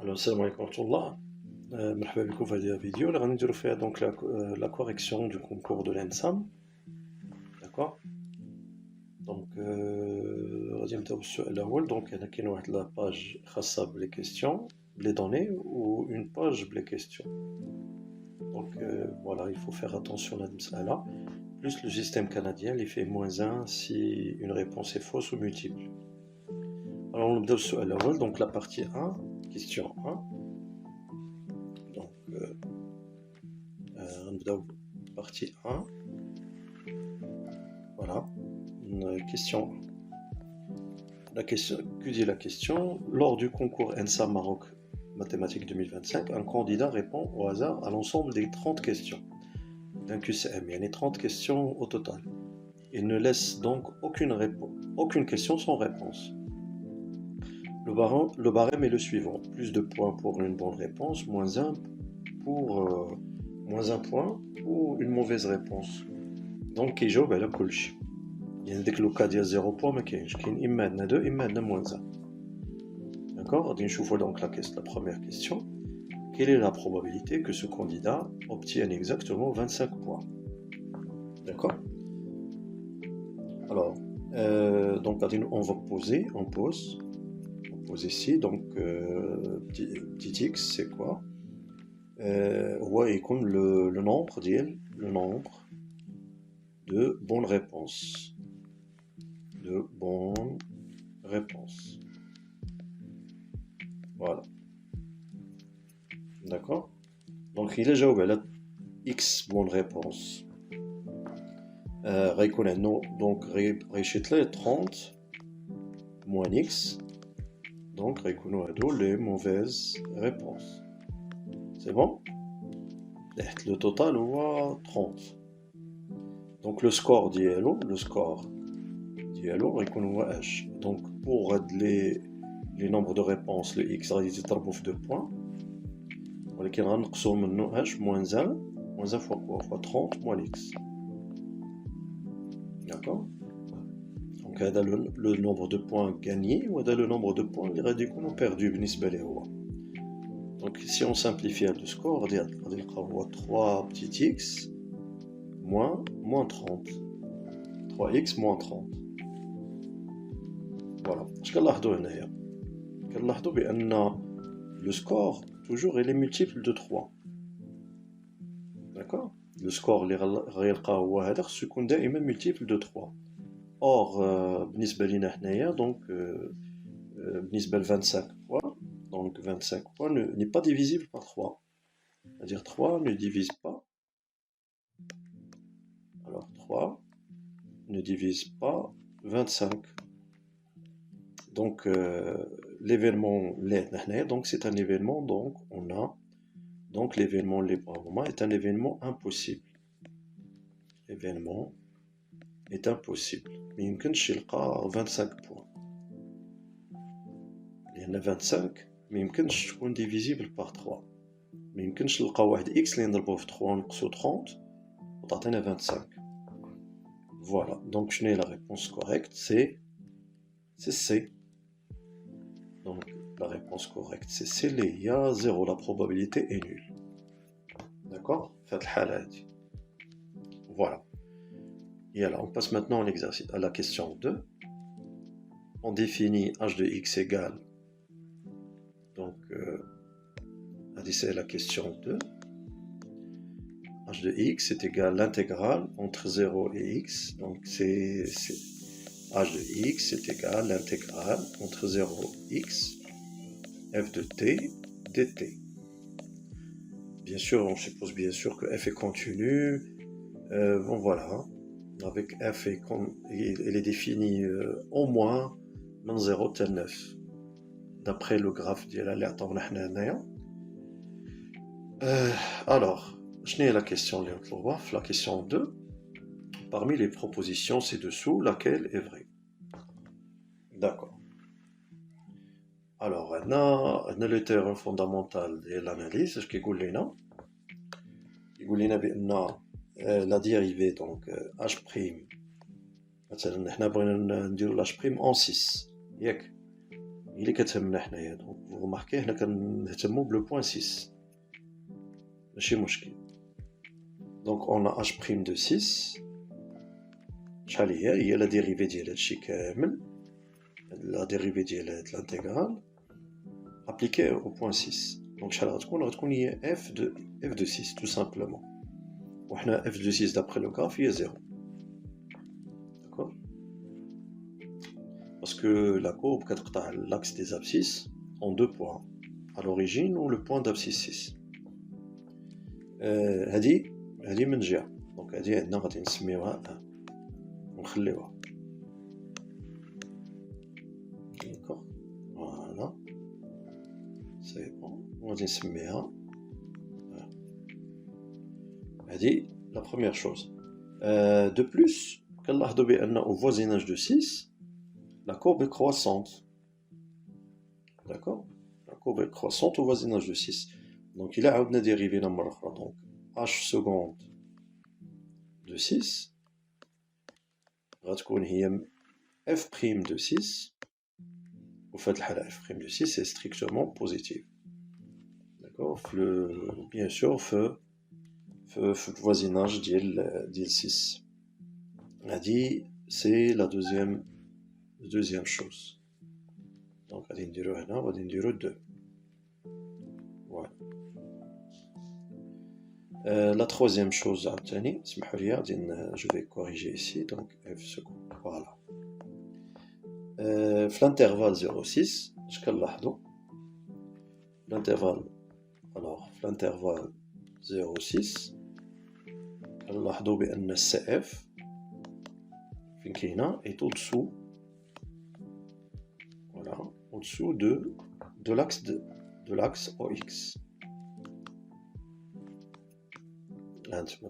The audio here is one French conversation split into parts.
Alors, salam alaikum wa rahmatullah. مرحبا بكم في هذه الفيديو اللي غادي نديرو فيها دونك لا كوريكسيون دو كونكور دو l'ENSAM. داكور دونك غادي نبداو بالسؤال الاول. دونك هنا كاين واحد لاباج خاصه بلي كيستيون بلي دوني و اون باج بلي كيستيون. دونك فوالا il faut faire attention لهاد المساله plus le système canadien اللي فيه -1 si une réponse est fausse ou multiple. Alors نبداو بالسؤال الاول. دونك لا بارتي 1 question 1. Donc, partie 1. Voilà. Question. Que dit la question? Lors du concours ENSA Maroc Mathématiques 2025, un candidat répond au hasard à l'ensemble des 30 questions d'un QCM. Il y a 30 questions au total. Il ne laisse donc aucune question sans réponse. Le barème est le suivant. Plus de points pour une bonne réponse, -1 pour -1 point ou une mauvaise réponse. Donc il joue على كلشي. يعني ديك لو كا ديال 0 بوان ما كاينش، كاين اما عندنا 2 اما عندنا -1. D'accord. غادي نشوفوا donc la première question. Quelle est la probabilité que ce candidat obtienne exactement 25 points? D'accord. Alors donc on va poser, on pose ici. Donc petit x c'est quoi? هو يكون le nombre de bonnes réponses. Voilà. D'accord. Donc il est جاوب على x bonnes réponses. غيكون عندنا donc غيشيط ليه 30 moins x. Donc غيكونوا هادو les mauvaises réponses. C'est bon? Le total هو 30. Donc le score ديالو غيكون هو h. Donc pour les nombres de réponses le x غادي تضربو في 2 points. ولكن غنقصو منو h -1 fois quoi? fois 30 moins x. D'accord. Donc هذا le nombre de points gagnés وهذا le nombre de points اللي غادي يكونوا perdus بالنسبة ليه هو. Donc si on simplifie le score, on va 3 petit x moins 30. 3x moins 30. Voilà. Je vais le score, toujours, il est multiple de 3. D'accord. Le score, c'est multiple de 3. Or, donc, 25 points. Donc 25 points n'est pas divisible par 3. C'est-à-dire 3 ne divise pas. Alors 3 ne divise pas 25. Donc l'événement, donc c'est un événement, donc on a donc l'événement est un événement impossible. L'événement est impossible. Mais il y a 25 points. Il y en a 25. ما يمكنش تكون divisible par 3. ما يمكنش نلقاو واحد x اللي نضربوه في 3 ونقصو 30 وتعطينا 25. Voilà. Donc je n'ai la réponse correcte, c'est C. Donc la réponse correcte c'est C. Il y a 0, la probabilité est nulle. D'accord. Faites الحالة هذه. Voilà. Et alors on passe maintenant à l'exercice, à la question 2. On définit h de x égale. Donc c'est la question 2. h de x est égal à l'intégrale entre 0 et x. Donc h de x est égal à l'intégrale entre 0 x f de t dt. Bien sûr, on suppose bien sûr que f est continu. Bon voilà, avec f il est défini au moins من 0 حتى 9. D'après le graphe ديالها اللي عطاونا حنا هنايا. Alors, je n'ai la question la question 2. Parmi les propositions ci-dessous, laquelle est vraie? D'accord. Alors, on a le terrain fondamental de l'analyse. Ce qui est goulina. La dérivée, donc h'. مثلا حنا بغينا نديرو l'h' en 6. ياك. هي اللي كتهمنا حنايا. دونك vous remarquez حنا كنهتموا بلو بوين 6 ماشي مشكل. دونك on a h' de 6 شحال هي لا ديريفي ديال هادشي كامل، لا ديريفي ديال هاد الانتيغرال ابليكي au point 6. دونك شحال غتكون هي f de 6 tout simplement. وحنا f de 6 d'après le graphe هي 0. D'accord? Parce que la courbe كتقطع l'axe des abscisses en deux points, à l'origine ou le point d'abscisse 6. هذه من جهة. دونك هذه عندنا غادي نسميوها ونخليوها. داكوغ فوالا سي بون. وغادي نسميها هذه لا بروميير شوز. دو بلوس كنلاحظوا بأن au voisinage de 6 la courbe est croissante. D'accord? La courbe est croissante au voisinage de 6. Donc il a عاودنا dérivé مرة أخرى. Donc h seconde de 6 غتكون هي f prime de 6. وفي هاد الحالة f prime de 6 c'est strictement positif. D'accord? Bien sûr في voisinage ديال 6. هادي c'est la deuxième chose. Donc غادي نديرو هنا وغادي نديرو 2. Voilà. La troisième chose عاوتاني اسمحوا لي غادي je vais corriger ici. Donc f seconde. Voilà. في l'intervalle 0,6 اش كنلاحظوا l'intervalle. Alors في l'intervalle 0,6 كنلاحظوا بأن CF فين كاينه est au-dessous. Voilà, au-dessous de l'axe OX.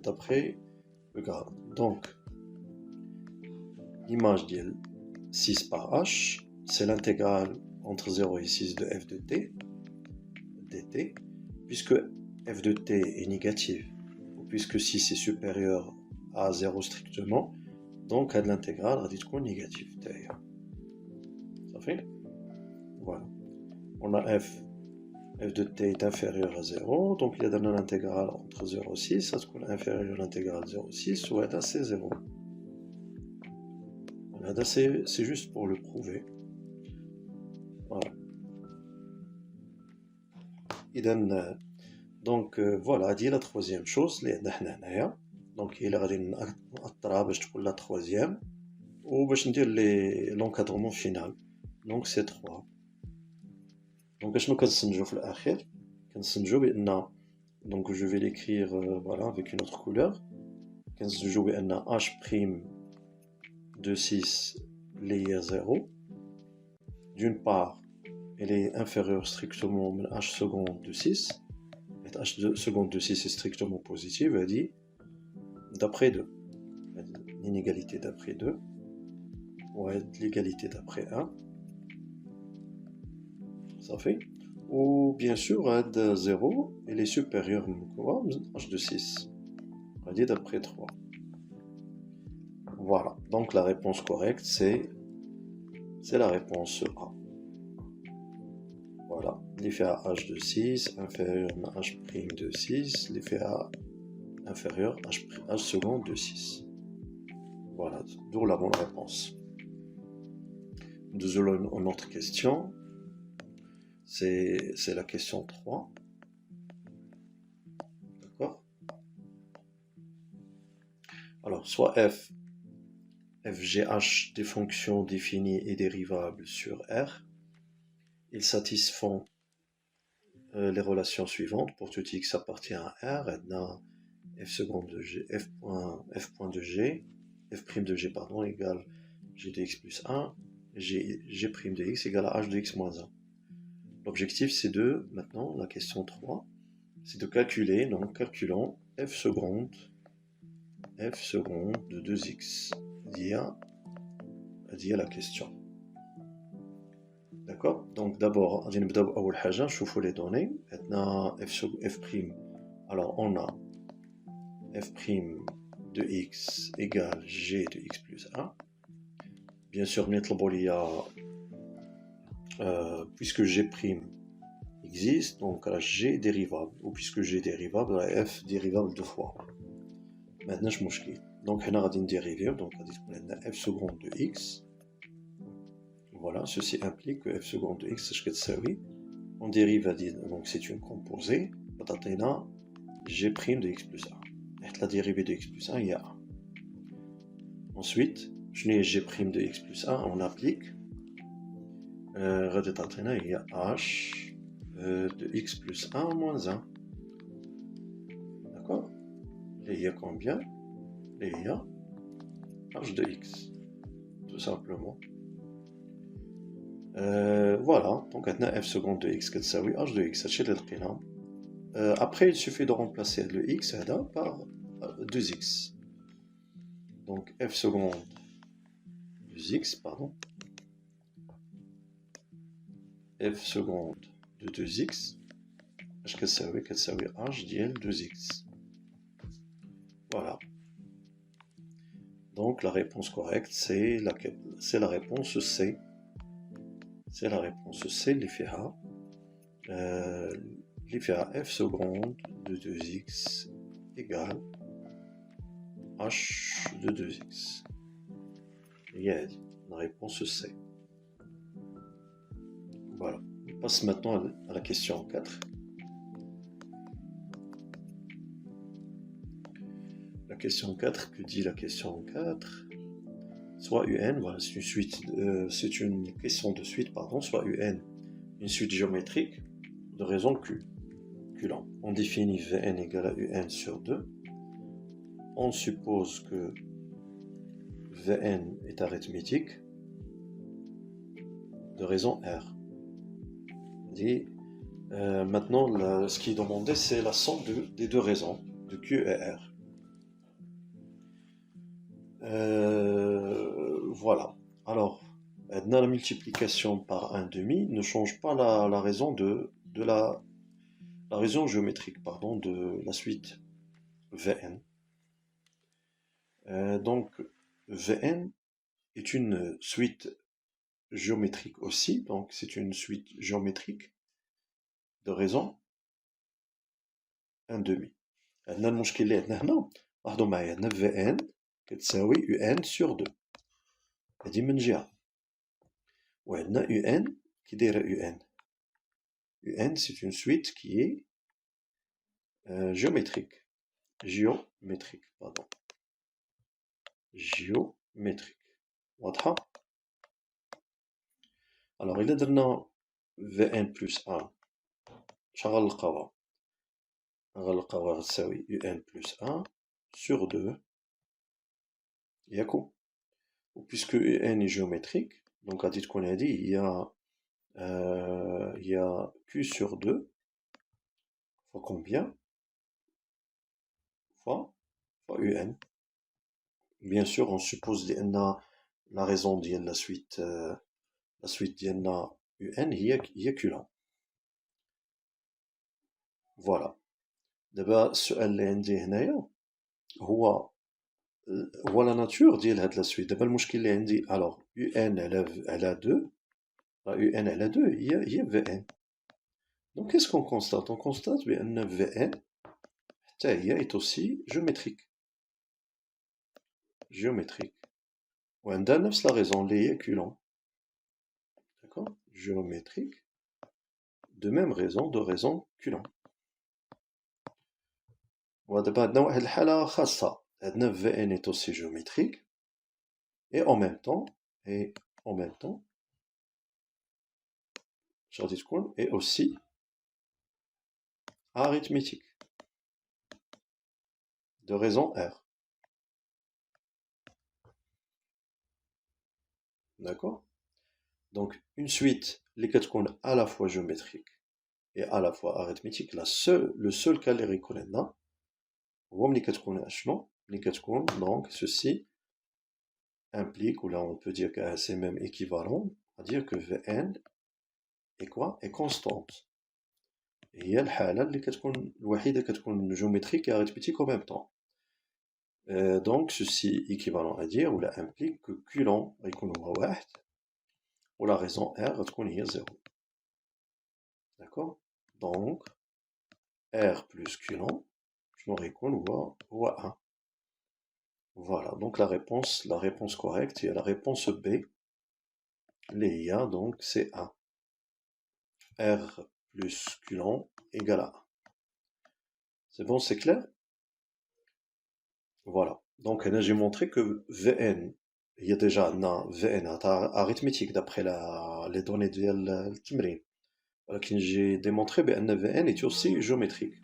D'après le graphe. Donc, l'image de 6 par H, c'est l'intégrale entre 0 et 6 de f de t, dt, puisque f de t est négative, ou puisque 6 est supérieur à 0 strictement, donc l'intégrale va être négative. Ça fait? Voilà. On a f de t est inférieur à 0, donc il y a dans l'intégrale entre 0 et 6, ça se trouve inférieur à l'intégrale 0 et 6, ou c'est 0. Voilà, c'est juste pour le prouver. Voilà. Donc voilà, dit la troisième chose, donc il a la troisième, ou l'encadrement final, donc c'est 3. Donc je donc je vais l'écrire voilà, avec une autre couleur. H' de 6 est 0. D'une part, elle est inférieure strictement à h seconde de 6. Et h seconde de 6 est strictement positive, elle dit d'après 2. L'inégalité d'après 2. Ouais, l'égalité d'après 1. Ça fait. Ou bien sûr, de 0, elle est supérieure à h de 6. On dit d'après 3. Voilà. Donc la réponse correcte, c'est la réponse A. Voilà. L'effet à h de 6 inférieur à h' de 6. L'effet à inférieur à h seconde de 6. Voilà. D'où la bonne réponse. Nous allons une autre question. C'est la question 3. D'accord? Alors, soit fgh des fonctions définies et dérivables sur R, ils satisfont les relations suivantes pour tout x appartient à R, f seconde de g, f point de g, f' de g pardon, égale g de x plus 1, g' de x égale à h de x moins 1. L'objectif c'est de, maintenant, la question 3, c'est de calculer, donc calculons f seconde de 2x, lié à la question. D'accord? Donc d'abord, on va voir les données. Maintenant, f', alors on a f' de x égale g de x plus 1. Bien sûr, puisque G' existe, donc la G dérivable, ou puisque G dérivable, la F dérivable deux fois. Maintenant, je m'oublie. Donc, on a une dérivée, donc on a F seconde de X. Voilà, ceci implique que F seconde de X, c'est ce que on dérive à dire, donc c'est une composée, on a G' de X plus 1. Et la dérivée de X plus 1, il y a 1. Ensuite, je n'ai G' de X plus 1, on applique. Il y a H de X plus 1 moins 1. D'accord? Et il y a combien? Et il y a H de X. Tout simplement. Voilà, donc on a F seconde de X qui est H de X. Après, il suffit de remplacer le X par 2X. Donc F seconde 2X, pardon. F seconde de 2X. H qui est H d'IL 2X. Voilà. Donc la réponse correcte, c'est la réponse C. C'est la réponse C, l'IFA. L'IFA F seconde de 2X égale H de 2X. Yes, la réponse C. Voilà. On passe maintenant à la question 4. La question 4, que dit la question 4? Soit UN, voilà, c'est une suite, c'est une question de suite, pardon, soit UN, une suite géométrique de raison Q. Qlant. On définit Vn égale à UN sur 2. On suppose que Vn est arithmétique de raison R. Et maintenant, ce qui est demandé, c'est la somme des deux raisons, de Q et R. Voilà. Alors, la multiplication par 1/2 ne change pas la raison la raison géométrique, pardon, de la suite Vn. Donc, Vn est une suite géométrique aussi, donc c'est une suite géométrique de raison 1/2. عندنا المشكل اللي عندنا هنا، لاحظوا معايا، عندنا Vn كتساوي UN sur 2. هادي من جهة. وعندنا UN qui دايرة UN. UN c'est une suite qui est géométrique. Géométrique, pardon. Géométrique. واضحة؟ Alors إلا درنا Vn plus 1 اش غنلقاوها؟ غنلقاوها غتساوي UN plus 1 sur 2 ياكو. Puisque UN est géométrique, donc à titre qu'on a dit, il y a Q sur 2 fois combien? Fois UN. Bien sûr, on suppose la raison de la suite ديالنا UN هي Qlant. Voilà. دابا السؤال اللي عندي هنايا هو la nature ديال هاد لا سويت. دابا المشكل اللي عندي alors UN على 2 UN على 2 هي VN. Donc qu'est-ce qu'on constate? On constate بأن VN حتى هي est aussi géométrique. وعندها نفس la raison اللي هي Qlant. D'accord? Géométrique. De même raison, de raison Qlant. ودابا عندنا واحد الحالة خاصة. عندنا VN est aussi géométrique. Et en même temps, غادي تكون est aussi arithmétique. De raison R. D'accord? Donc, une suite, les quatre cônes à la fois géométrique et à la fois arithmétique, le seul cas les reconnaît les quatre cônes les quatre cônes, donc ceci implique, ou là on peut dire que c'est même équivalent, à dire que Vn est quoi? Est constante. Et il y a le كتكون الوحيدة كتكون géométrique et arithmétique en même temps. Donc ceci équivalent à dire, ou là implique que Qlant يكون هو واحد ou la raison R est 0. D'accord? Donc, R plus Q0, je n'aurai qu'on voit 1. Voilà, donc la réponse correcte, il y a la réponse B. L'IA, donc, c'est 1. R plus Q0 égale à 1. C'est bon, c'est clair? Voilà. Donc, là, j'ai montré que VN, il y a déjà un VN arithmétique d'après les données de التمرين. ولكن j'ai démontré que VN est aussi géométrique.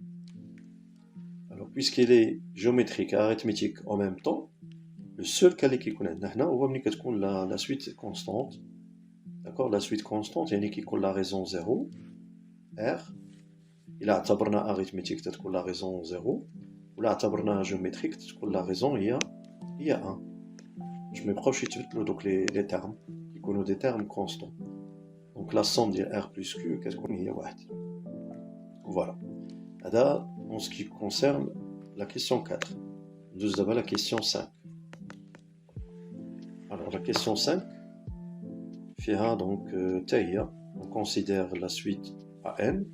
Alors, puisqu'il est géométrique et arithmétique en même temps, le seul cas qui est la suite constante. D'accord? La suite constante, il y a la raison 0, R. Il a اعتبرنا arithmétique, تكون la raison 0. Ou là, اعتبرنا géométrique, تكون la raison il y a 1. Je me proche donc les termes, qui connaissent des termes constants. Donc la somme de R plus Q, qu'est-ce qu'on y a? Voilà. Là, en ce qui concerne la question 4. Nous avons la question 5. Alors la question 5, donc, on considère la suite AN,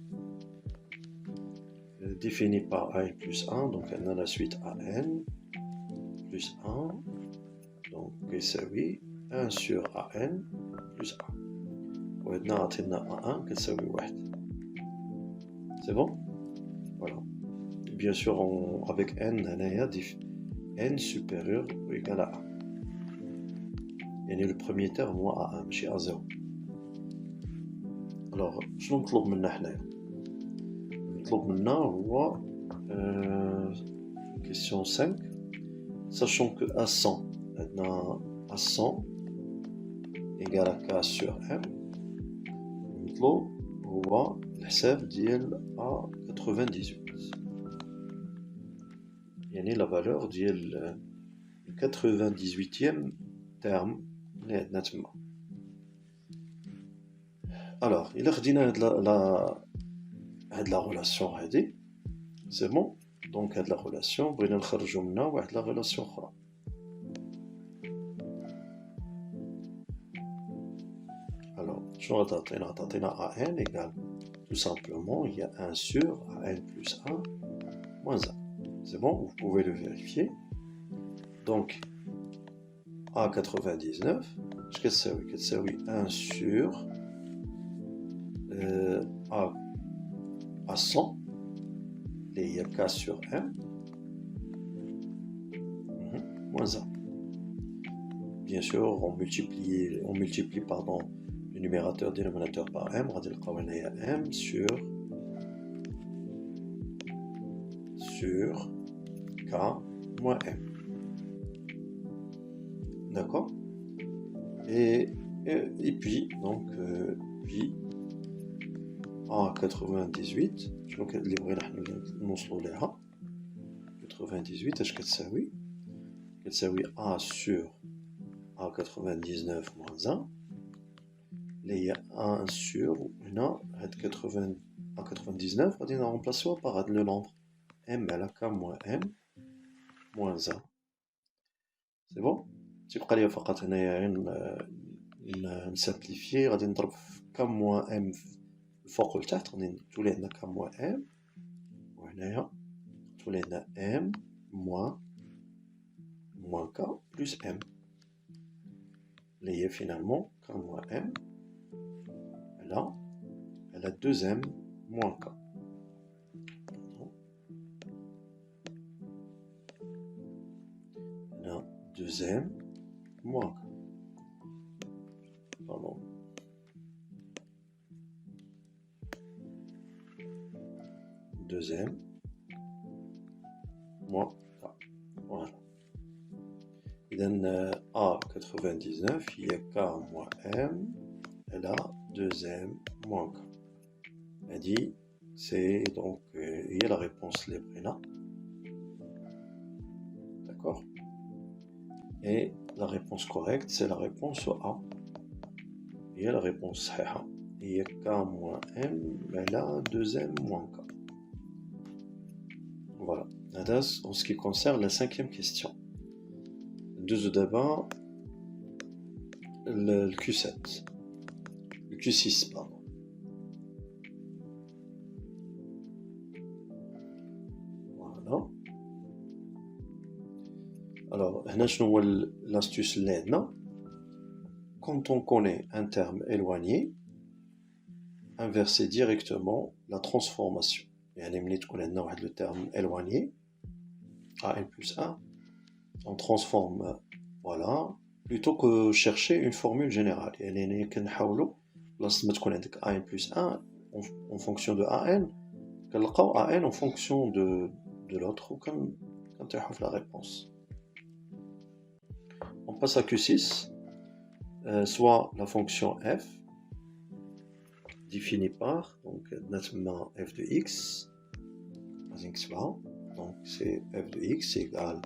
définie par AN plus 1, donc elle a la suite AN plus 1, donc c'est oui, 1 sur AN plus 1. وعندنا عطينا A1 كتساوي 1. C'est bon? Voilà. Bien sûr, avec n, n supérieur ou égal à 1. Et le premier terme, moi, A1, chez A0. Alors, je نطلب منا حنايا. نطلب منا هو question 5. Sachant que A100, maintenant A100 égale à K sur M. نطلب هو الحساب ديال A98. يعني la valeur ديال 98e terme اللي عندنا تما. Alors, il a خدينا هاد la relation هادي. C'est bon? Donc هاد la relation بغينا نخرجو منها واحد la relation أخرى. Alors, شنو غتعطينا؟ غتعطينا AN égale tout simplement il y a 1 sur AN plus 1 moins 1. C'est bon? Vous pouvez le vérifier. Donc, A99, كتساوي 1 sur A100, il y a K sur M, moins 1. Bien sûr, on multiplie le numérateur et le dénominateur par M, on va dire M sur K moins M. D'accord? Et puis, donc, puis A98, je vais vous livrer la 98, est-ce que ça oui? Ça oui, A sur A99 moins 1. Il y a 1 sur, non, A99, on va remplacer par le nombre M, elle a K moins M, moins 1. C'est bon? تيبقى لي فقط هنايا نسامبليفيي غادي نضرب في كام موان ام الفوق والتحت غادي تولي عندنا كام موان ام وهنايا تولي عندنا ام موان كا بلس ام اللي هي فينالمون كام موان ام على 2 ام موان كا. هنا 2 ام moins K. Pardon. Deuxième. Moins K. Voilà. Et dans A99, il y a K moins M. Et là, 2M moins K. Elle dit, c'est donc, il y a la réponse libre là. D'accord? Et la réponse correcte, c'est la réponse A. Il y a la réponse صحيحة. Il y a K moins M, mais là, 2M moins K. Voilà. En ce qui concerne la 5e question. Deux d'abord, le Q7. Q6, pardon. Voilà. Alors, l'astuce là, quand on connaît un terme éloigné, inverser directement la transformation. يعني ملي تكون عندنا واحد le terme éloigné, AN plus 1, on transforme, voilà, plutôt que chercher une formule générale. يعني كنحاولوا بلاصة ما تكون عندك AN plus 1 en fonction de AN, كنلقاو AN en fonction de l'autre وكنطيحوا في la réponse. On passe à Q6, soit la fonction f définie par donc nettement f de x, donc c'est f de x égale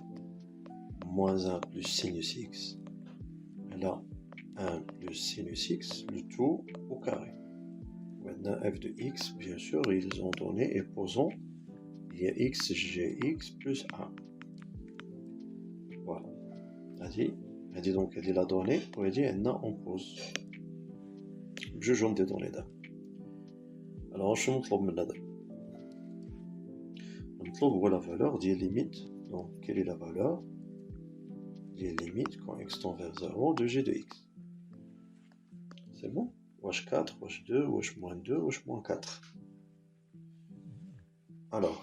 moins 1 plus sinus x, et là 1 plus sinus x, le tout au carré. Maintenant f de x, bien sûr, ils ont donné, et posons, il y a x, gx plus 1. Voilà. Elle dit donc, elle a donné, ou elle dit, on pose. Jugeons des données là. Alors, je montre là. On trouve la valeur des limites. Donc, quelle est la valeur des limites quand x tend vers 0 de g de x? C'est bon? Wesh 4, wesh 2, wesh moins 2, wesh moins 4. Alors,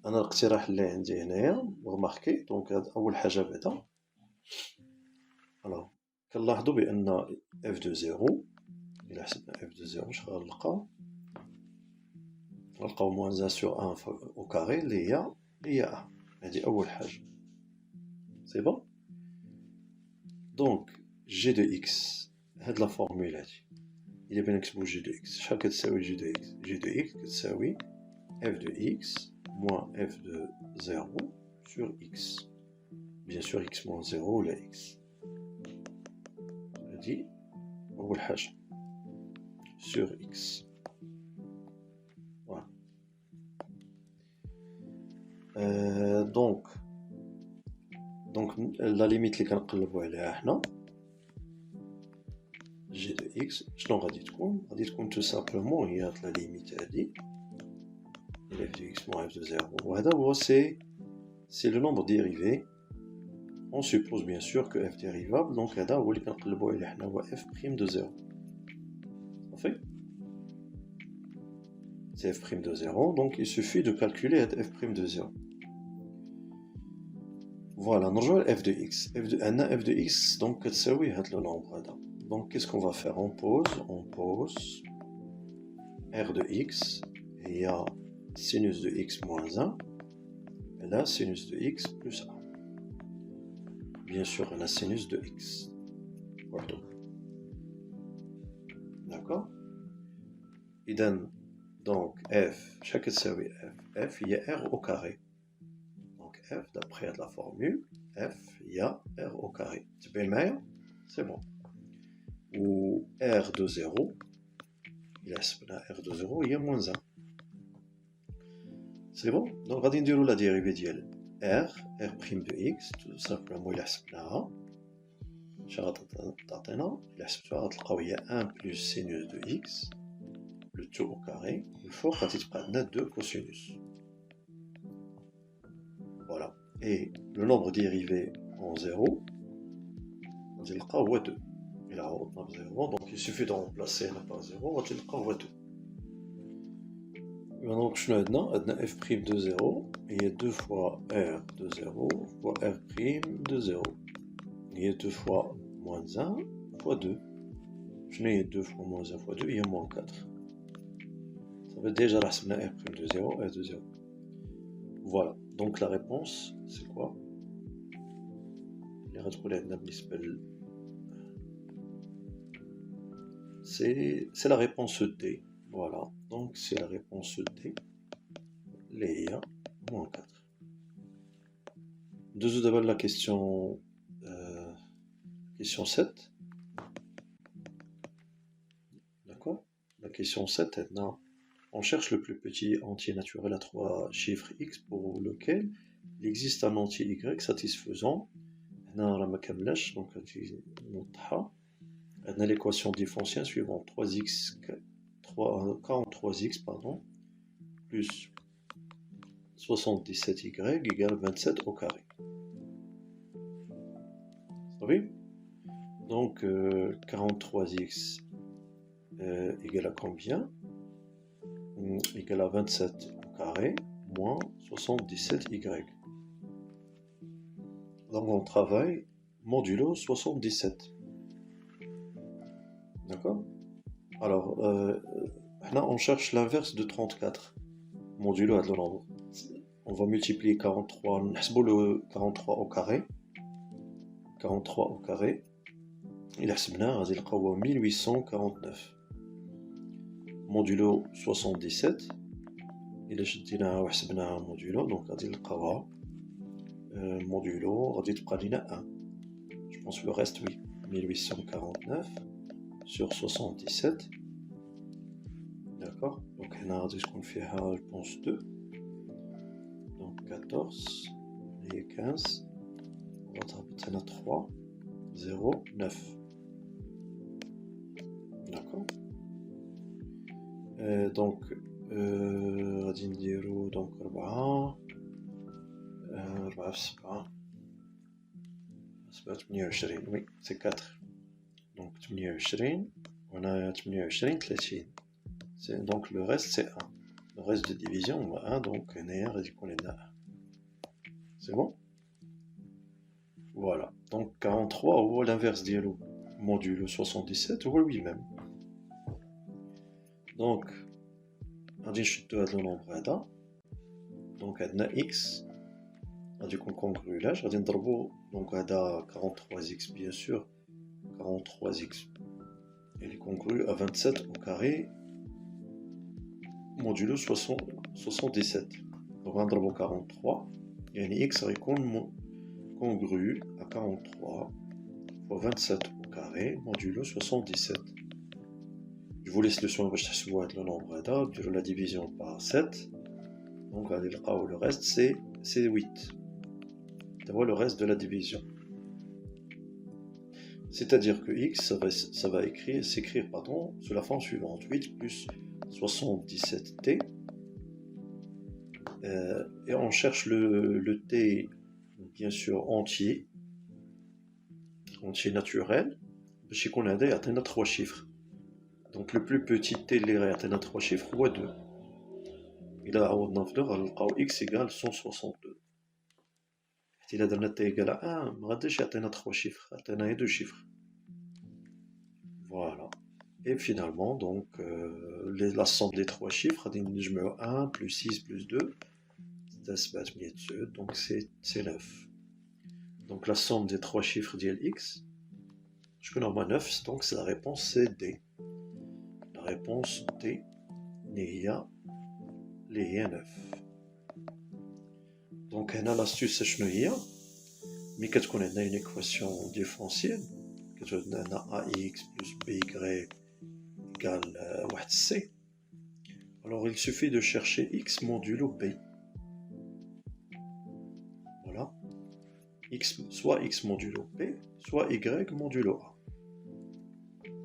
أنا الاقتراح اللي عندي هنايا وماركي دونك هاد أول حاجة بعدا. Alors, كنلاحظوا بأن f de 0 إلا حسبنا f de 0 شحال غنلقاو؟ غنلقاو moins 1 sur 1 au carré اللي هي 1. هادي أول حاجة. C'est bon? Donc, g de x, هاد لا فورمول هادي إلا بغينا نكتبو g de x شحال كتساوي g de x؟ g de x كتساوي f de x moins f de 0 sur x. Bien sûr x moins 0 ولا x. هادي أول حاجة sur x. Voilà. Donc la limite اللي كنقلبو عليها حنا g de x شنو غادي تكون؟ غادي تكون tout simplement هي la limite هادي f de x moins f de 0. وهذا هو c'est le nombre dérivé. On suppose bien sûr que f dérivable, donc هذا هو اللي كنقلبو عليه حنا هو f prime de 0. صافي؟ C'est f prime de 0, donc il suffit de calculer f prime de 0. Voilà, نرجعو ل f de x. عندنا f de x donc كتساوي هاد le nombre هذا. Donc qu'est-ce qu'on va faire? On pose r de x هي sinus de x moins 1 et là sinus de x plus 1. Bien sûr, la sinus de x. Voilà. D'accord? Donc f, chaque تساوي f, il y a r au carré. Donc f, d'après la formule, f, il y a r au carré. C'est bon. Ou r de 0, il y a r de 0, il y a moins 1. C'est bon? Donc غادي نديرو la dérivée ديال r prime de x, tout simplement il حسبناها. شنو غتعطينا؟ إلا حسبتوها غتلقاو هي 1 plus sinus de x, le tout au carré. الفوق غادي تبقى عندنا 2 cosinus. Voilà. Et le nombre dérivé en 0, غادي نلقاو هو 2. إلا عوضنا ب 0, donc il suffit de remplacer par 0, غادي نلقاو هو 2. Donc شنو عندنا f prime de 0 هي 2 fois r de 0 fois r prime de 0. هي 2 fois moins 1 fois 2. شنو هي 2 fois moins 1 fois 2 هي moins 4. Ça veut déjà حسبنا r prime de 0 r de 0. Voilà. Donc la réponse c'est quoi? اللي غتقول عندنا بالنسبة c'est la réponse D. Voilà. Donc c'est la réponse D. Les moins 4. Deux d'abord la question 7. D'accord? La question 7, on cherche le plus petit entier naturel à 3 chiffres x pour lequel il existe un entier y satisfaisant هنا راه ما كاملاش دونك غادي نوضحها. عندنا l'équation différentielle suivante 3x 43x pardon plus 77y égale 27 au carré. Oui. Donc 43x égale à combien? Égale à 27 au carré moins 77y. Donc on travaille modulo 77. D'accord? Alors, là on cherche l'inverse de 34. Modulo à de nombre. On va multiplier 43, le 43 au carré. 43 au carré. Il a 1849. Modulo 77. Il a modulo, donc modulo 1. Je pense que le reste, oui. 1849 sur 77. D'accord? Donc, on a dit qu'on fait, je pense, 2. Donc, 14 et 15. On va taper 3, 0, 9. D'accord? Donc, غادي نديرو donc 4 4 في 7 28. Oui, c'est 4. Donc 28 on a 28 30. Donc le reste c'est 1. Le reste de division on a 1 donc هنايا غادي يكون لنا 1. C'est bon? Voilà. Donc 43 هو l'inverse ديالو modulo 77 هو lui-même. Donc غادي نشدو هاد النومبر هذا. Donc عندنا x غادي يكون كونغرو غادي نضربو دونك هذا 43x bien sûr 43x il est congru à 27 au carré modulo 77. Donc on va نضربو 43 يعني x غيكون congru à 43 fois 27 au carré modulo 77. Je vous laisse le soin باش تحسبوا هاد le nombre هذا ديروا la division par 7. Donc غادي نلقاو le reste c'est 8. Le reste de la division. C'est-à-dire que x, ça va s'écrire sous la forme suivante. 8 plus 77t. Et on cherche le t, bien sûr, entier naturel. Parce qu'on a atteint 3 chiffres. Donc le plus petit t, il atteint 3 chiffres, ou 2. Il a x égale 162. Si la dernière t égale à 1, on va atteindre 3 chiffres, atteindre 2 chiffres. Voilà. Et finalement, donc, la somme des 3 chiffres, je mets 1 plus 6 plus 2, donc c'est 9. Donc la somme des 3 chiffres d'IL x, je connais moins 9, donc la réponse c'est D. La réponse D, il y a 9. Donc l'astuce c'est mais qu'est-ce qu'on a une équation différentielle, on a ax plus by égale 1c. Alors il suffit de chercher x modulo b. Voilà. Soit x modulo b, soit y modulo a.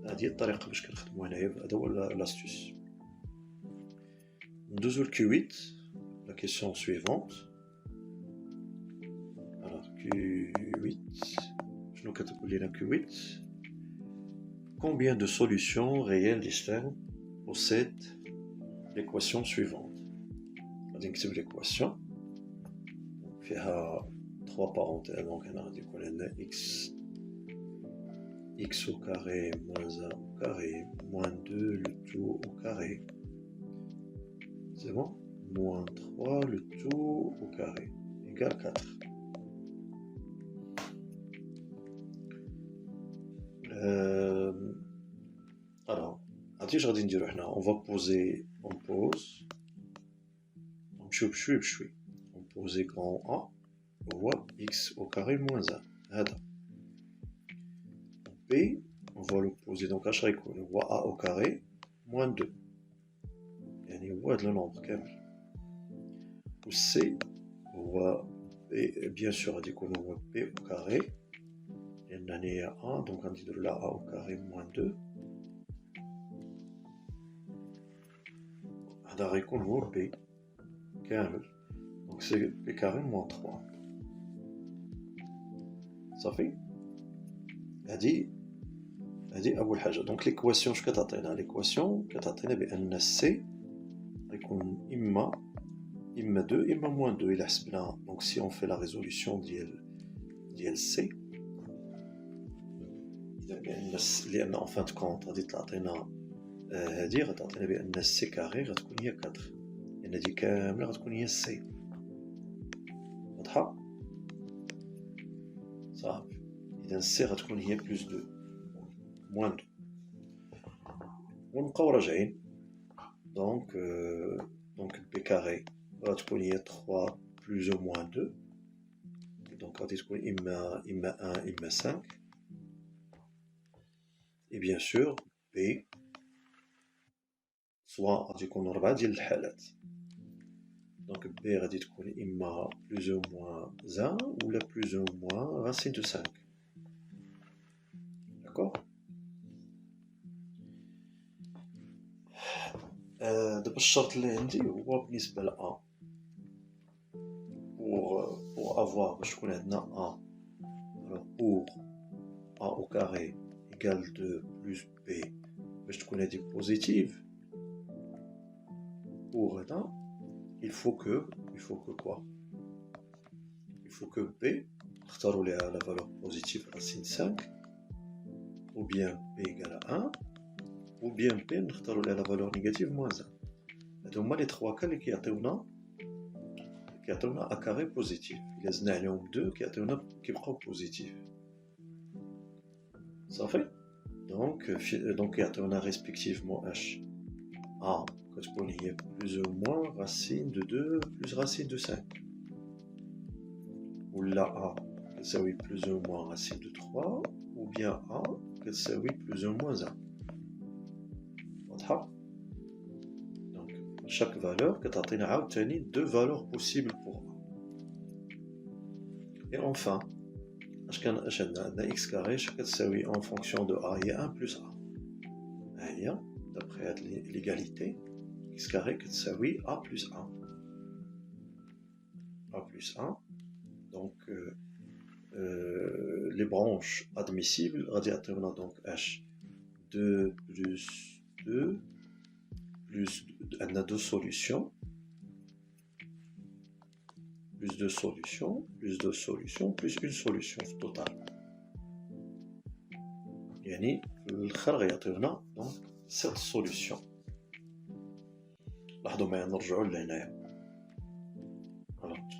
هذه الطريقة باش كنخدمو هنايا هذا هو l'astuce. ندوزو ل Q8, la question suivante. Alors Q8, شنو كتقول لنا Q8? Combien de solutions réelles distinctes possède l'équation suivante? غادي نكتب l'équation فيها 3 parenthèses, donc هنا غادي يكون عندنا x au carré moins 1 au carré moins 2 le tout au carré. C'est bon? Moins 3 le tout au carré égale 4. Alors, on va poser, on pose, on pose grand A, on voit x au carré moins 1. B, on va le poser donc à chaque fois, on voit A au carré moins 2. Et on voit le nombre كامل. Ou C, on voit B, bien sûr, on voit B au carré لأن هنايا A دونك غنديرو لها A au carré moins 2 هذا غيكون هو B كامل دونك سي B carré moins 3 صافي هادي أول حاجة دونك ليكواسيون اش كتعطينا ليكواسيون كتعطينا بأن سي غيكون إما 2 إما moins 2 إلا حسبنا دونك سي اون في لا ريزوليسيون ديال سي لأن اون فان دو كونت غادي تعطينا هادي غتعطينا بأن سي كاري غتكون هي 4 لأن هادي كاملة غتكون هي سي واضحة صافي إذا سي غتكون هي بلوس 2 موان 2 ونبقاو راجعين دونك بي كاري غتكون هي 3 بلوس او موان 2 دونك غادي تكون إما 1 إما 5 et bien sûr B soit غادي يكون 4 ديال الحالات دونك B غادي تكون إما بلوس او موان 1 ولا بلوس او موان راسين دو 5 داكوغ دابا الشرط اللي عندي هو بالنسبة ل A pour avoir باش تكون عندنا A alors pour A au carré égale 2 plus B باش تكون هادي بوزيتيف pour هذا il faut que quoi il faut que B نختاروا ليها la valeur positive racine 5 ou bien B égale à 1 ou bien B نختاروا ليها la valeur négative moins 1 هادو هما لي 3 cas اللي كيعطيونا A carré positif إلا زدنا عليهم 2 كيبقاو بوزيتيف صافي دونك يعطيونا ريسبكتيفمون H A كتكون هي بلوس او موان راسين دو 2 بلوس راسين دو 5 ولا A كتساوي بلوس او موان راسين دو 3 ou bien A كتساوي بلوس او موان 1 واضحة دونك chaque valeur كتعطينا عاوتاني 2 valeurs possibles pour A et enfin اش عندنا x carré اش كتساوي en fonction de A هي 1 plus A ها هي d'après هاد l'égalité x carré كتساوي A plus 1 A plus 1 donc les branches admissibles غادي يعطيونا donc H 2 plus 2 plus عندنا 2 solutions plus 2 solutions plus 2 solutions plus une solution totale يعني في الاخر غيعطيونا donc 7 solutions لاحظوا معايا نرجعوا لهنايا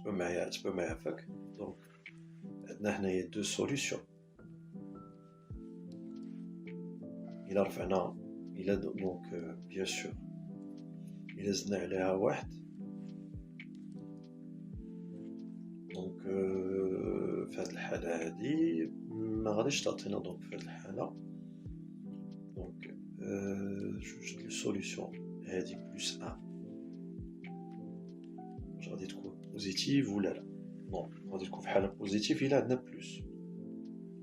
تبقى معايا فاك دونك عندنا هنايا 2 solutions إلا رفعنا إلا دونك بيان سور إلا زدنا عليها واحد دونك في هاد الحالة هادي ما غاديش تعطينا دونك في هاد الحالة دونك جوج ديال السوليسيون هادي بلوس 1 واش غادي تكون بوزيتيف ولا لا نون غادي تكون في حالة بوزيتيف إلا عندنا بلوس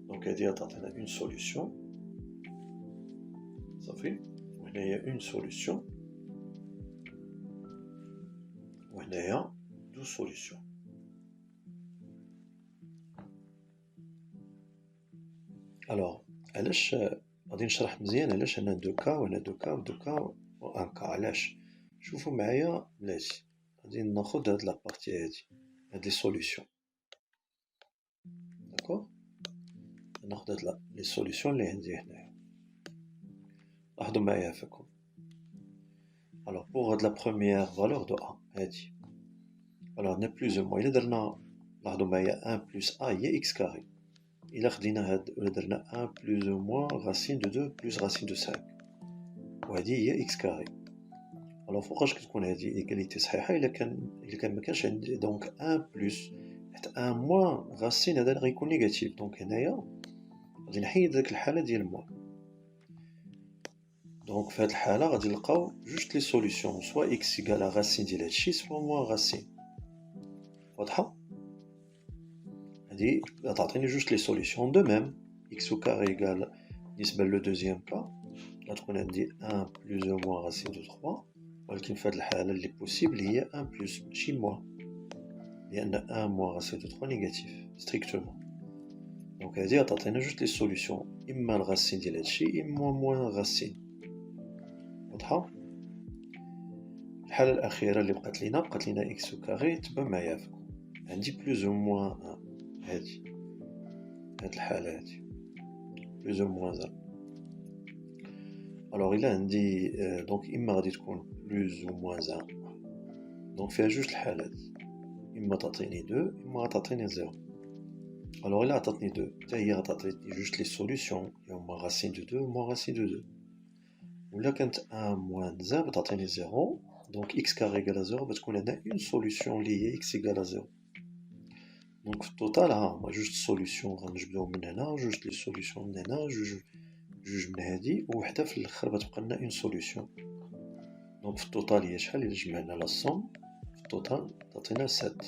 دونك هادي غتعطينا اون سوليسيون صافي وهنايا اون سوليسيون وهنايا دو سوليسيون الوغ علاش غادي نشرح مزيان علاش انا 2 كا ولا 2 كا و 2 كا و 1 كا علاش شوفوا معايا بلاتي غادي ناخذ هاد لابارتي هاد لي سوليسيون داكوغ ناخذ هاد لي سوليسيون اللي عندي هنايا لاحظوا معايا فيكم الوغ بوغ هاد لا بروميير فالور دو A هادي الوغ ني بلوس او موان إلا درنا لاحظوا معايا 1 بلوس A هي x كاري إلا خدينا هاد ولا درنا 1 بلوس او موان راسين دو 2 بلوس راسين دو 5 وهادي هي x كاري الوغ فوقاش كتكون هادي ايكاليتي صحيحة إلا كان مكانش عندي دونك 1 بلوس حيت 1 موان راسين هذا غيكون نيجاتيف دونك هنايا غادي نحيد ديك الحالة ديال موان دونك في هاد الحالة غادي نلقاو جوج لي سوليسيون سوا x إيكال راسين ديال هادشي سوا موان راسين واضحة هادي غتعطيني جوج لي سوليسيون دو ميم x au carré égale بالنسبة le deuxième cas غتكون عندي 1 plus ou moins racine de 3 ولكن في هذه الحالة اللي possible هي 1 plus ماشي moins لأن 1 moins racine de 3 négatif strictement دونك هذه غتعطينا جوج لي سوليوشن إما الغاسين ديال هادشي إما موان غاسين واضحة؟ الحالة الأخيرة اللي بقات لينا إكس أو كاري تبا معايا فيكم عندي بلوز أو موان هادي هاد الحالة هادي بلوز أو موان زان ألوغ إلا عندي دونك إما غادي تكون بلوز أو موان زان دونك فيها جوج الحالات إما تعطيني دو إما غتعطيني زيرو ألوغ إلا عطاتني دو حتى هي غتعطيني جوج لي سوليوشن هما غاسين دو دو موان غاسين دو دو ولا كانت 1 موان زان بتعطيني زيرو دونك x carré égale à 0 بتكون عندنا une solution اللي هي x égale à 0 دونك في التوتال ها هما جوج سوليوشن غنجبدو من هنا جوج لي سوليوشن من هنا جوج من هادي وحده في الاخر غتبقى لنا une solution دونك في التوتال هي شحال الا جمعنا لا سوم في التوتال تعطينا 7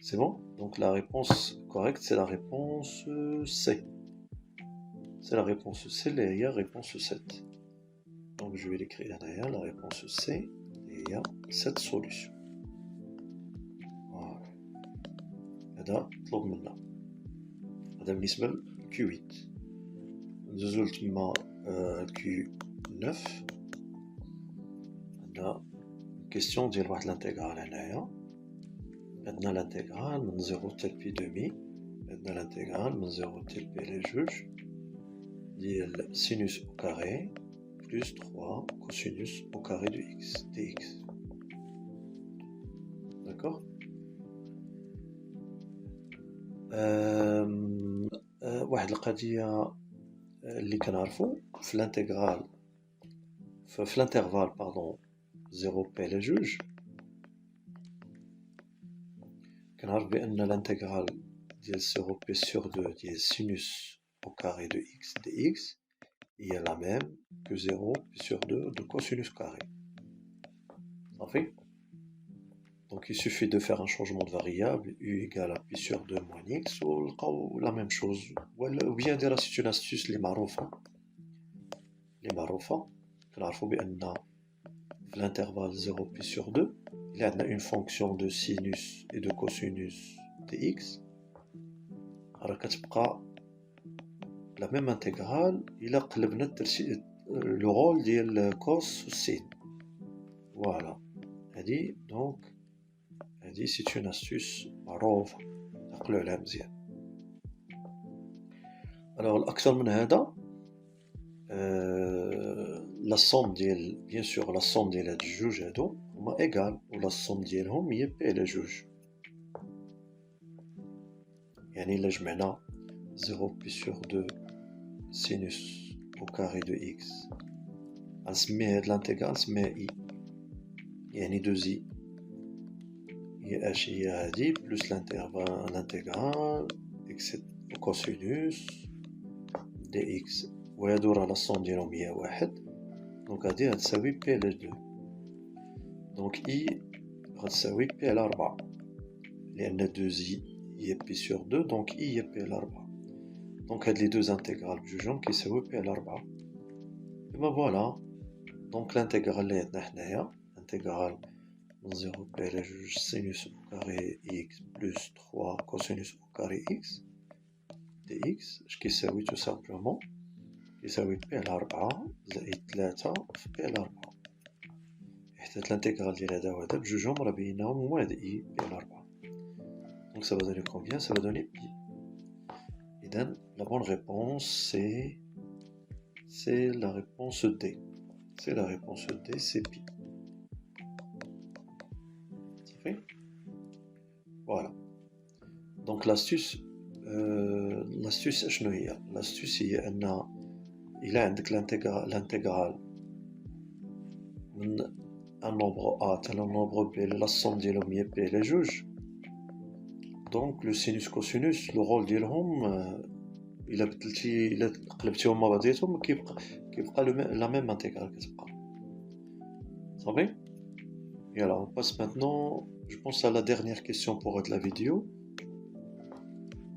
c'est bon donc la réponse correcte c'est la réponse C c'est la réponse C اللي هي réponse 7 donc je vais l'écrire derrière la réponse C et il y a 7 solutions voilà هذا طلب منا هذا بالنسبة ل Q8 ندوزو لتما Q9 عندنا question ديال واحد الانتيغرال هنايا عندنا الانتيغرال من 0 حتى بي دومي عندنا الانتيغرال من 0 حتى بي على جوج ديال سينوس au carré plus 3 cosinus au carré de x dx. D'accord واحد القضية اللي كنعرفو في الانتيغرال في الانترفال باردون 0 بي على جوج كنعرف بأن الانتيغرال ديال 0 بي sur 2 ديال سينوس au carré de x dx il y a la même que 0 pi sur 2 de cosinus carré. Ça fait? Donc il suffit de faire un changement de variable u égale à pi sur 2 moins x ou la même chose. Ou bien dire c'est une astuce les معروفة كنعرفو بأن في l'intervalle 0 pi sur 2 il y a une fonction de sinus et de cosinus dx راه كتبقى la même intégrale il a قلبنا le rôle ديال cos و sin voilà هادي donc هادي c'est une astuce معروفة عقلوا عليها مزيان alors الأكثر من هذا la somme ديال bien sûr la somme ديال هاد الجوج هادو هما égal و la somme ديالهم هي بي على جوج يعني إلا جمعنا 0 pi sur 2 sinus au carré de x غنسمي هاد الانتيغرال نسميها i يعني 2i هي اش هي هادي بلس الانتيغرال x cosinus dx وهادو راه لا سوم ديالهم هي واحد دونك هادي غتساوي بي على 2 دونك i غتساوي بي على 4 لأن 2i هي بي sur 2 دونك i هي بي على 4 دونك هاد لي دوز انتيغرال بجوجهم كيساويو بي على 4 ايبا فوالا دونك الانتيغرال اللي عندنا حنايا انتيغرال من 0 بي على جوج سينوس او كاري اكس بلس 3 كوسينوس او كاري اكس دي اكس اش كيساوي تو سامبلومون كيساوي بي على 4 زائد 3 في بي على 4 حيت الانتيغرال ديال هذا وهذا بجوجهم راه بينهم هما هاد اي بي على 4 دونك سا فا دوني كومبيان سا فا دوني بي إذن la bonne réponse c'est la réponse D. C'est la réponse D, c'est pi. Ça fait? Voilà. Donc l'astuce شنو هي؟ l'astuce هي أن إلا عندك l'intégrale من un nombre A حتى un nombre B la somme ديالهم هي P على جوج دونك لو سينوس كوسينوس لو رول ديالهم الا بدلتي الا قلبتيهم مع بعضياتهم كيبقى لا ميم انتيغرال كتبقى صافي et alors on passe maintenant je pense à la dernière question pour la vidéo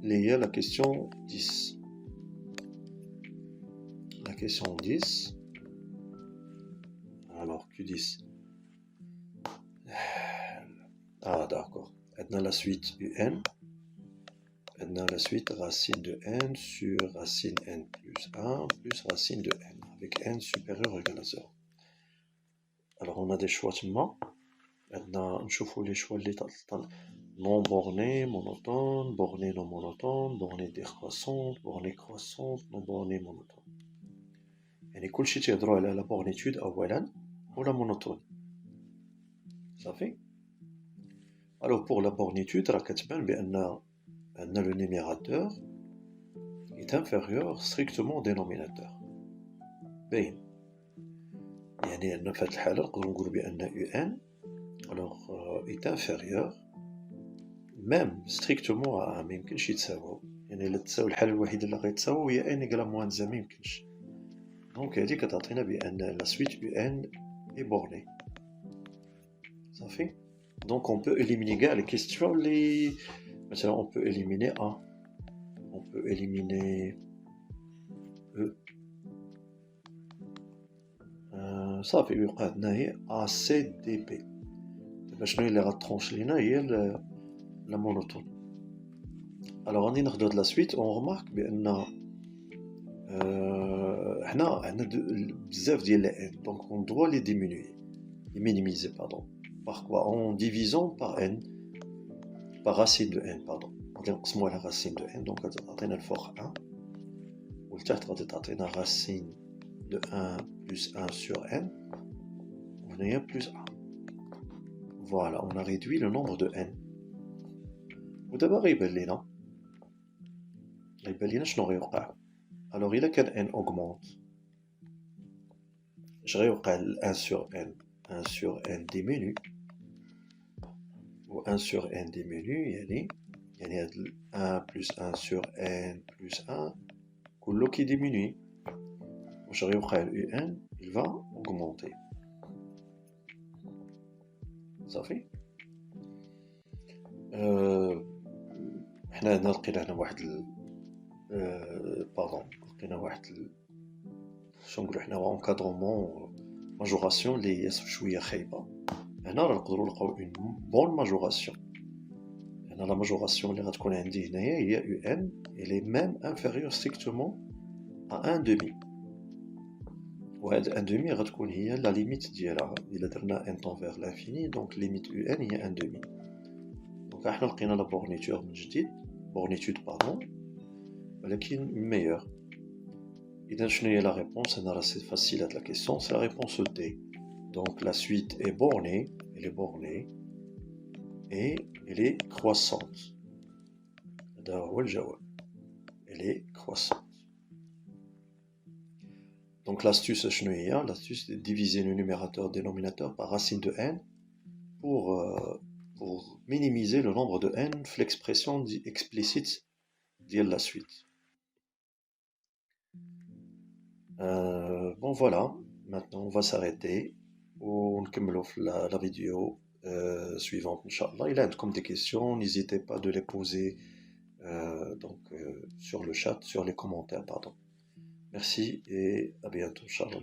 la question 10. La question 10. Alors, Q10. Ah, d'accord. Maintenant, la suite UN. Maintenant, la suite racine de n sur racine n plus 1 plus racine de n, avec n supérieur ou égal à 0. Alors, on a des choix de main. Maintenant, on choisit les choix non borné, monotone, borné non monotone, borné décroissante, borné croissante, non borné monotone. يعني كل شيء تهضروا على لا بورنيتود أولا ولا monotone. صافي. Alors, pour la bornitude, راه كتبان بأن le numérateur est inférieur strictement au dénominateur. باين. يعني أن في هذه الحالة نقدروا نقولوا بأن UN alors est inférieur même strictement à ما يمكنش يتساووا. يعني إلا تساوي الحالة الوحيدة اللي غيتساووا هي n égale à moins 1 ما يمكنش. دونك هذه كتعطينا بأن la suite UN est bornée. صافي. Donc on peut éliminer كاع les questions اللي مثلا on peut éliminer A. On peut éliminer E. صافي يبقى عندنا هي ACDB. دابا شنو اللي غترونش لينا هي لا مونوتون. الوغ غادي ناخدو هاد لا سويت اون رمارك بان حنا عندنا بزاف ديال لا ان دونك اون دوا لي ديمينوي لي مينيميزي باردون باغ كوا اون ديفيزون باغ ان باغ راسين دو ان باردون غادي نقسمو على راسين دو ان دونك غادي تعطينا الفوق 1 والتحت غادي تعطينا راسين de 1 plus 1 sur n, on a plus 1. Voilà, on a réduit le nombre de n. Ou d'abord, il y a alors, il a qu'un n augmente. Je vais 1 sur n. 1 sur n diminue. Ou 1 sur n diminue, il y a 1 plus 1 sur n plus 1, tout qui diminue. Je vais UN, il va augmenter. Ça fait حنا هنا لقينا هنا واحد باردون لقينا واحد شنو نقولوا حنا اونكادرومون ماجوراسيون اللي هي شويه خايبه. هنا راه نقدروا نلقاو اون بون ماجوراسيون. هنا لا ماجوراسيون اللي غتكون عندي هنايا هي يو ان اللي ميم انفيريور ستريكتومون ا ان دومي. وهاد ان دومي غتكون هي لا ليميت ديالها الا درنا ان طون فيغ لانفيني دونك ليميت يو ان هي ان دومي. دونك حنا لقينا لا بورنيتور من جديد بورنيتود باردون ولكن ميور. إذا شنو هي لا ريبونس؟ هنا راه سي فاسيل هاد لا كيسيون سي لا ريبونس دي. دونك لا سويت est bornée, elle est bornée et elle est croissante. هذا هو الجواب. Elle est croissante. Donc l'astuce شنو هي؟ L'astuce c'est de diviser le numérateur dénominateur par racine de n pour minimiser le nombre de n في l'expression explicite ديال la suite. Bon voilà, maintenant on va s'arrêter ونكملوا في la vidéo suivante Inch'Allah. Il y a des questions, n'hésitez pas de les poser sur le chat, sur les commentaires, pardon. Merci et à bientôt Inch'Allah.